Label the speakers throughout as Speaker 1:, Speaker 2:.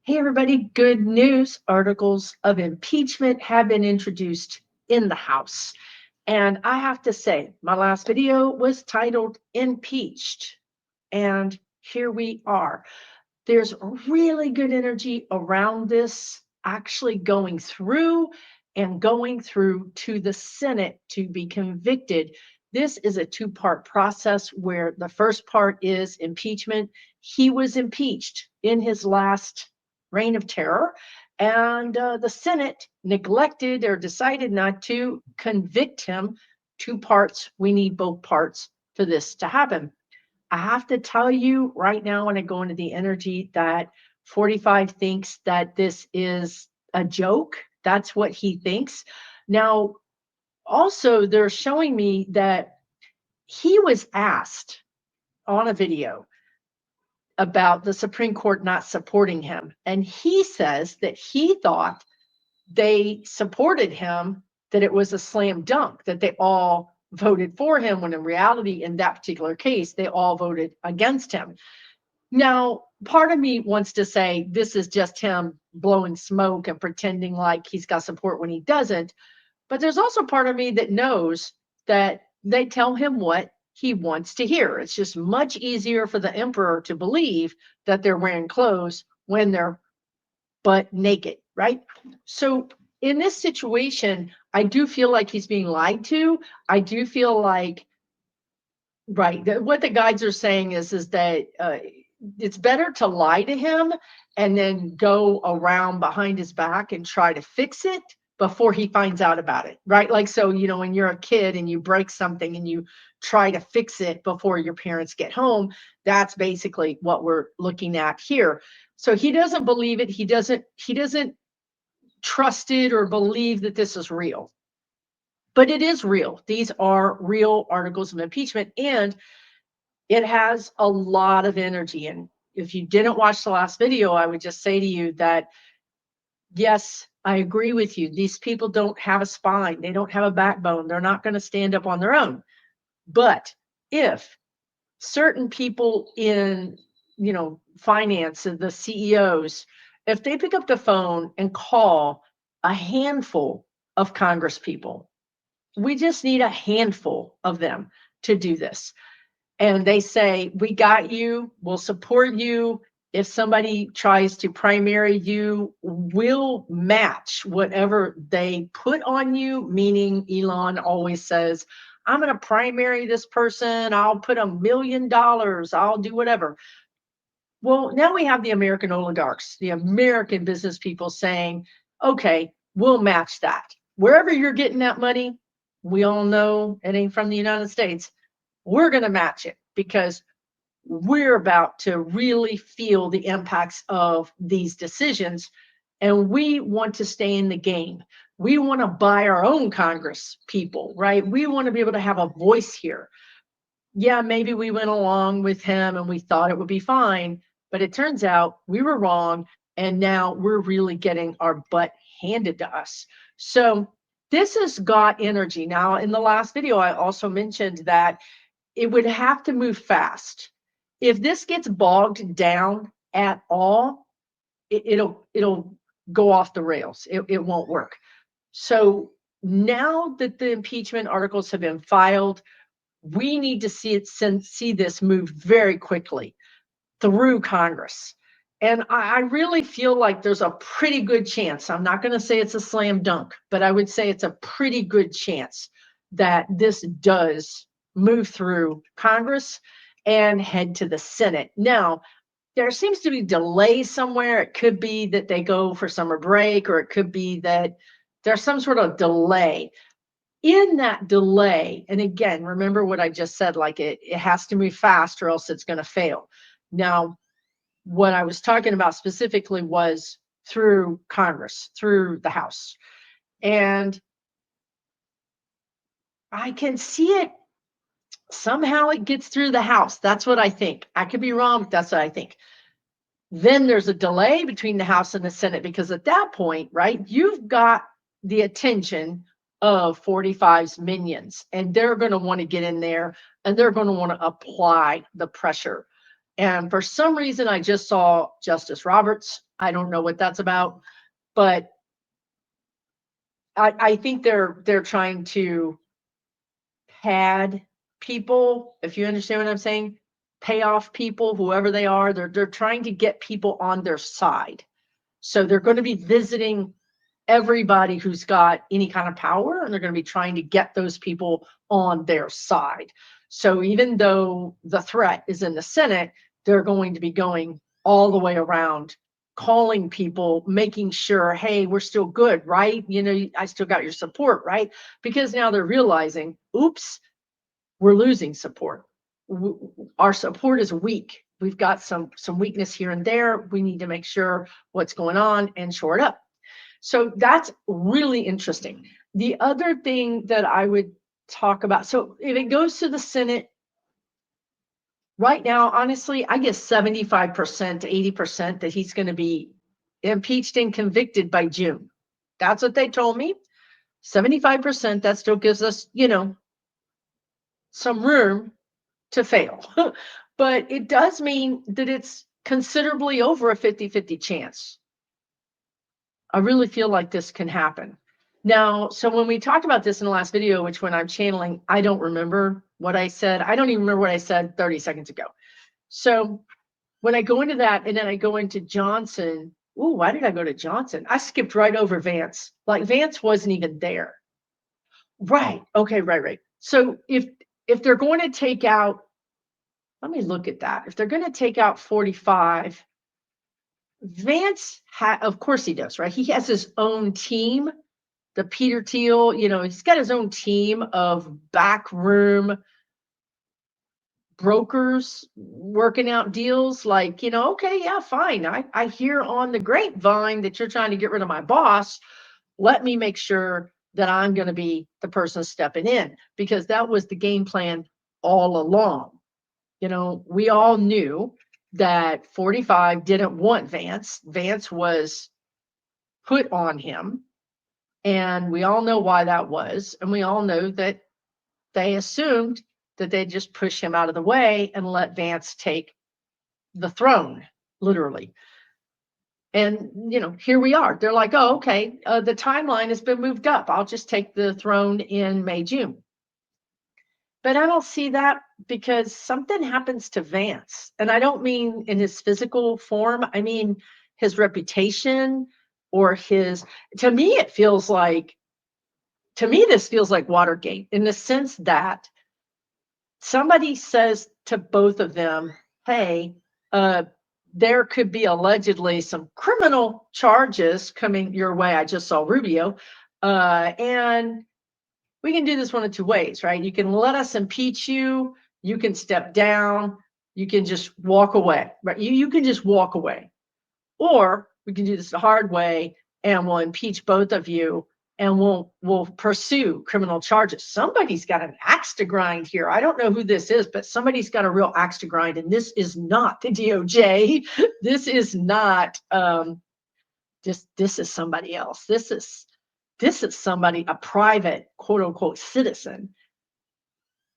Speaker 1: Hey, everybody, good news. Articles of impeachment have been introduced in the House. And I have to say, my last video was titled Impeached. And here we are. There's really good energy around this actually going through and going through to the Senate to be convicted. This is a two-part process where the first part is impeachment. He was impeached in his last reign of terror, and the Senate neglected or decided not to convict him. Two parts. We need both parts for this to happen. I have to tell you right now, when I go into the energy, that 45 thinks that this is a joke. That's what he thinks. Now, also, they're showing me that he was asked on a video about the Supreme Court not supporting him. And he says that he thought they supported him, that it was a slam dunk, that they all voted for him, when in reality, in that particular case, they all voted against him. Now, part of me wants to say this is just him blowing smoke and pretending like he's got support when he doesn't. But there's also part of me that knows that they tell him what he wants to hear. It's just much easier for the emperor to believe that they're wearing clothes when they're butt naked, right? So in this situation, I do feel like he's being lied to. I do feel like, right, what the guides are saying is that it's better to lie to him and then go around behind his back and try to fix it before he finds out about it, right? Like, so, when you're a kid and you break something and you try to fix it before your parents get home, that's basically what we're looking at here. So he doesn't believe it. He doesn't trust it or believe that this is real. But it is real. These are real articles of impeachment, and it has a lot of energy. And if you didn't watch the last video, I would just say to you that, yes, I agree with you. These people don't have a spine. They don't have a backbone. They're not going to stand up on their own. But if certain people in, finance, and the CEOs, if they pick up the phone and call a handful of Congress people, we just need a handful of them to do this. And they say, we got you, we'll support you. If somebody tries to primary you, we'll match whatever they put on you, meaning Elon always says, I'm going to primary this person. I'll put $1 million. I'll do whatever. Well, now we have the American oligarchs, the American business people saying, okay, we'll match that. Wherever you're getting that money, we all know it ain't from the United States. We're going to match it because we're about to really feel the impacts of these decisions. And we want to stay in the game. We want to buy our own Congress people, right? We want to be able to have a voice here. Yeah, maybe we went along with him and we thought it would be fine, but it turns out we were wrong. And now we're really getting our butt handed to us. So this has got energy. Now, in the last video, I also mentioned that it would have to move fast. If this gets bogged down at all, it'll go off the rails. It won't work. So now that the impeachment articles have been filed, we need to see this move very quickly through Congress. And I really feel like there's a pretty good chance. I'm not going to say it's a slam dunk, but I would say it's a pretty good chance that this does move through Congress and head to the Senate. Now, there seems to be delays somewhere. It could be that they go for summer break, or it could be that there's some sort of delay. In that delay, and again, remember what I just said, like it has to move fast or else it's going to fail. Now, what I was talking about specifically was through Congress, through the House. And I can see it. Somehow it gets through the House. That's what I think. I could be wrong, but that's what I think. Then there's a delay between the House and the Senate, because at that point, right, you've got the attention of 45's minions, and they're going to want to get in there and they're going to want to apply the pressure. And for some reason, I just saw Justice Roberts. I don't know what that's about, but I think they're trying to pad people, if you understand what I'm saying, pay off people, whoever they are. They're trying to get people on their side. So they're going to be visiting everybody who's got any kind of power, and they're going to be trying to get those people on their side. So even though the threat is in the Senate, they're going to be going all the way around, calling people, making sure, hey, we're still good, right? You know, I still got your support, right? Because now they're realizing, oops, we're losing support. Our support is weak. We've got some weakness here and there. We need to make sure what's going on and shore it up. So that's really interesting. The other thing that I would talk about, so if it goes to the Senate right now, honestly, I guess 75% to 80% that he's going to be impeached and convicted by June. That's what they told me. 75%, that still gives us, some room to fail. But it does mean that it's considerably over a 50-50 chance. I really feel like this can happen. Now, so when we talked about this in the last video, which when I'm channeling, I don't remember what I said. I don't even remember what I said 30 seconds ago. So when I go into that and then I go into Johnson, ooh, why did I go to Johnson? I skipped right over Vance. Like Vance wasn't even there. Right. Okay, right. So if they're going to take out, let me look at that. If they're going to take out 45, Vance, of course he does, right? He has his own team, the Peter Thiel, he's got his own team of backroom brokers working out deals like, okay, yeah, fine. I hear on the grapevine that you're trying to get rid of my boss. Let me make sure that I'm going to be the person stepping in, because that was the game plan all along. We all knew that 45 didn't want Vance. Vance was put on him. And we all know why that was. And we all know that they assumed that they'd just push him out of the way and let Vance take the throne, literally. And, here we are. They're like, oh, okay, the timeline has been moved up. I'll just take the throne in May, June. But I don't see that, because something happens to Vance. And I don't mean in his physical form. I mean his reputation, or to me, this feels like Watergate, in the sense that somebody says to both of them, hey, there could be allegedly some criminal charges coming your way. I just saw Rubio. And we can do this one of two ways, right? You can let us impeach you. You can step down. You can just walk away, right? You can just walk away. Or we can do this the hard way, and we'll impeach both of you, and we'll pursue criminal charges. Somebody's got an axe to grind here. I don't know who this is, but somebody's got a real axe to grind, and this is not the DOJ. This is not this is somebody else. This is somebody, a private, quote unquote, citizen,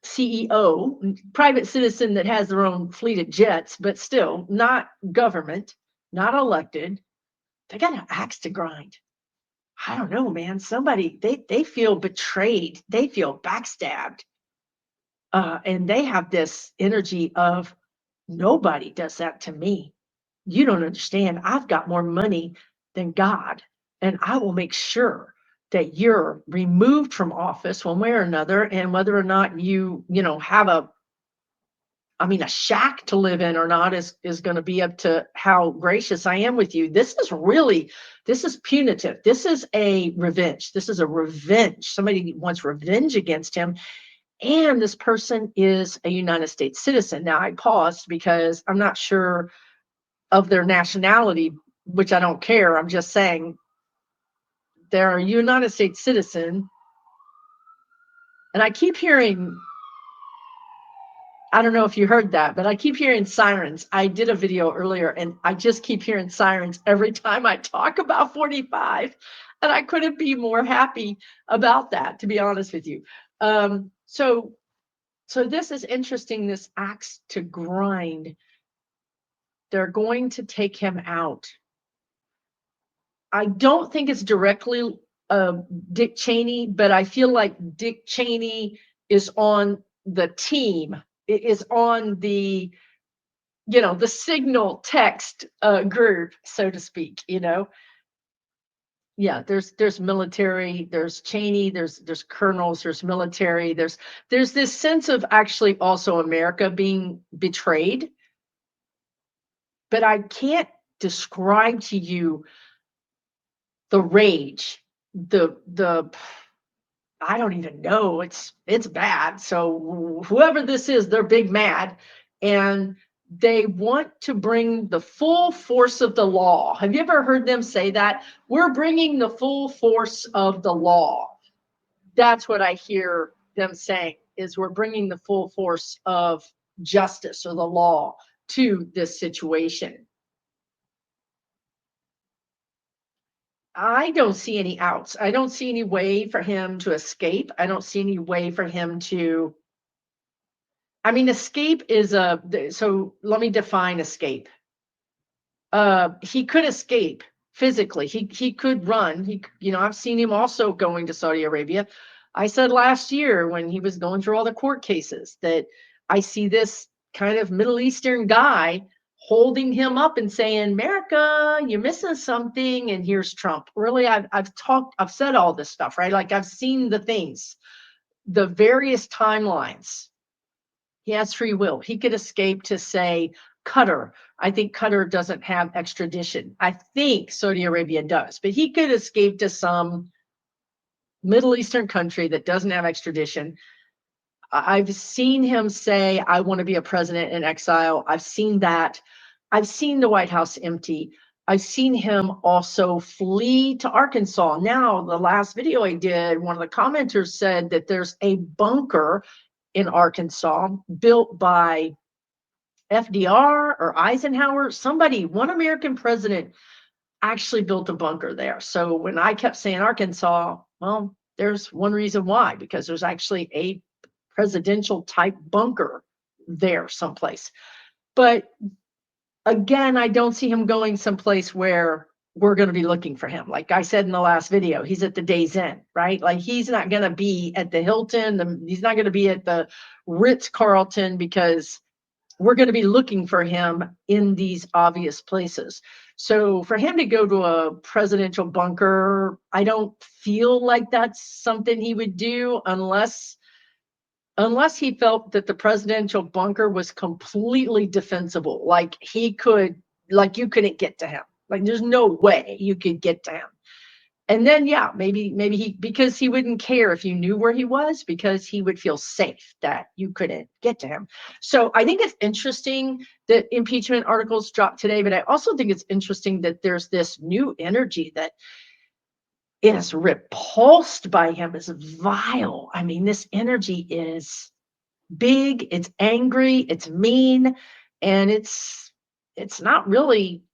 Speaker 1: CEO, private citizen that has their own fleet of jets, but still not government, not elected. They got an axe to grind. I don't know, man. Somebody, they feel betrayed. They feel backstabbed. And they have this energy of, nobody does that to me. You don't understand. I've got more money than God, and I will make sure that you're removed from office one way or another. And whether or not you have a shack to live in or not is going to be up to how gracious I am with you. This is punitive. This is a revenge. Somebody wants revenge against him. And this person is a United States citizen. Now, I paused because I'm not sure of their nationality, which I don't care. I'm just saying they're a United States citizen. And I keep hearing, I don't know if you heard that, but I keep hearing sirens. I did a video earlier, and I just keep hearing sirens every time I talk about 45. And I couldn't be more happy about that, to be honest with you. So this is interesting, this axe to grind. They're going to take him out. I don't think it's directly Dick Cheney, but I feel like Dick Cheney is on the team. It is on the, the signal text group, so to speak. Yeah, there's military, there's Cheney, there's colonels, there's military, there's this sense of actually also America being betrayed. But I can't describe to you the rage, the I don't even know. It's bad. So whoever this is, they're big mad, and they want to bring the full force of the law. Have you ever heard them say that? We're bringing the full force of the law. That's what I hear them saying, is we're bringing the full force of justice or the law to this situation. I don't see any outs. I don't see any way for him to escape. I don't see any way for him to, escape is so let me define escape. He could escape physically. He could run. I've seen him also going to Saudi Arabia. I said last year when he was going through all the court cases that I see this kind of Middle Eastern guy holding him up and saying, America, you're missing something. And here's Trump. Really, I've said all this stuff, right? Like, I've seen the things, the various timelines. He has free will. He could escape to, say, Qatar. I think Qatar doesn't have extradition. I think Saudi Arabia does, but he could escape to some Middle Eastern country that doesn't have extradition. I've seen him say, I want to be a president in exile. I've seen that. I've seen the White House empty. I've seen him also flee to Arkansas. Now, the last video I did, one of the commenters said that there's a bunker in Arkansas built by FDR or Eisenhower. One American president actually built a bunker there. So when I kept saying Arkansas, well, there's one reason why, because there's actually a presidential type bunker there someplace. But again, I don't see him going someplace where we're going to be looking for him. Like I said in the last video, he's at the Days Inn, right? Like, he's not going to be at the Hilton. He's not going to be at the Ritz-Carlton, because we're going to be looking for him in these obvious places. So for him to go to a presidential bunker, I don't feel like that's something he would do unless he felt that the presidential bunker was completely defensible. Like, you couldn't get to him. Like, there's no way you could get to him. And then, yeah, maybe because he wouldn't care if you knew where he was, because he would feel safe that you couldn't get to him. So I think it's interesting that impeachment articles dropped today, but I also think it's interesting that there's this new energy that is repulsed by him, is vile. This energy is big, it's angry, it's mean, and it's not really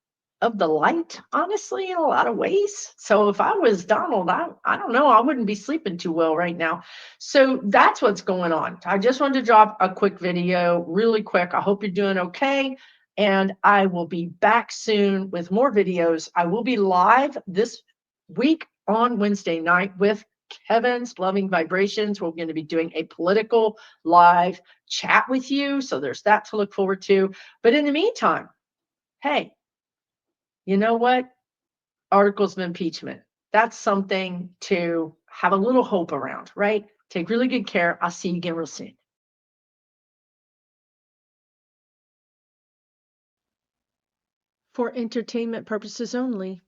Speaker 1: of the light, honestly, in a lot of ways. So if I was Donald, I don't know, I wouldn't be sleeping too well right now. So that's what's going on. I just wanted to drop a quick video really quick. I hope you're doing okay, and I will be back soon with more videos. I will be live this week on Wednesday night with Kevin's Loving Vibrations. We're going to be doing a political live chat with you. So there's that to look forward to. But in the meantime, hey, you know what? Articles of impeachment. That's something to have a little hope around, right? Take really good care. I'll see you again real soon. For entertainment purposes only.